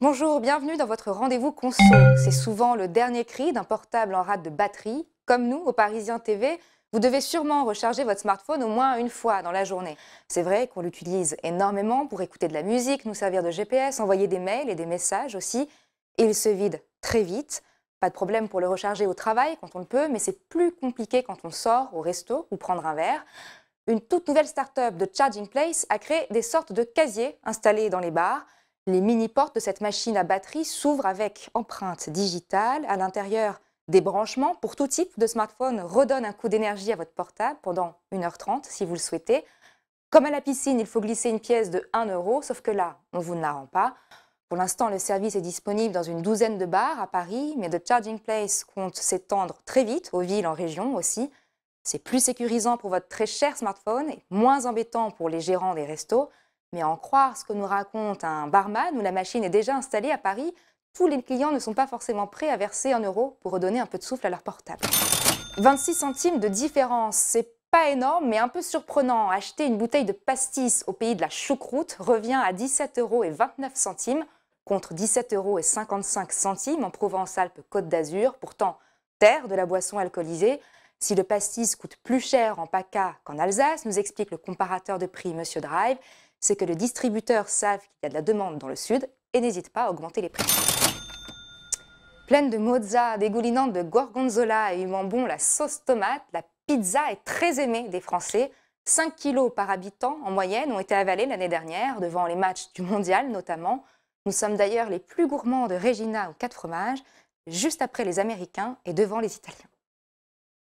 Bonjour, bienvenue dans votre rendez-vous conso. C'est souvent le dernier cri d'un portable en rate de batterie. Comme nous, au Parisien TV, vous devez sûrement recharger votre smartphone au moins une fois dans la journée. C'est vrai qu'on l'utilise énormément pour écouter de la musique, nous servir de GPS, envoyer des mails et des messages aussi. Et il se vide très vite. Pas de problème pour le recharger au travail quand on le peut, mais c'est plus compliqué quand on sort au resto ou prendre un verre. Une toute nouvelle start-up de Charging Place a créé des sortes de casiers installés dans les bars. Les mini-portes de cette machine à batterie s'ouvrent avec empreinte digitale. À l'intérieur, des branchements pour tout type de smartphone redonnent un coup d'énergie à votre portable pendant 1h30 si vous le souhaitez. Comme à la piscine, il faut glisser une pièce de 1 euro, sauf que là, on vous ne la rend pas. Pour l'instant, le service est disponible dans une douzaine de bars à Paris, mais The Charging Place compte s'étendre très vite aux villes en région aussi. C'est plus sécurisant pour votre très cher smartphone et moins embêtant pour les gérants des restos. Mais à en croire ce que nous raconte un barman où la machine est déjà installée à Paris, tous les clients ne sont pas forcément prêts à verser 1 euro pour redonner un peu de souffle à leur portable. 26 centimes de différence, c'est pas énorme mais un peu surprenant. Acheter une bouteille de pastis au pays de la choucroute revient à 17,29 € contre 17,55 € en Provence-Alpes-Côte d'Azur, pourtant terre de la boisson alcoolisée. Si le pastis coûte plus cher en PACA qu'en Alsace, nous explique le comparateur de prix Monsieur Drive, c'est que les distributeurs savent qu'il y a de la demande dans le sud et n'hésitent pas à augmenter les prix. Pleine de mozza, dégoulinante de gorgonzola et humant bon la sauce tomate, la pizza est très aimée des Français. 5 kilos par habitant en moyenne ont été avalés l'année dernière, devant les matchs du mondial notamment. Nous sommes d'ailleurs les plus gourmands de Regina aux 4 fromages, juste après les Américains et devant les Italiens.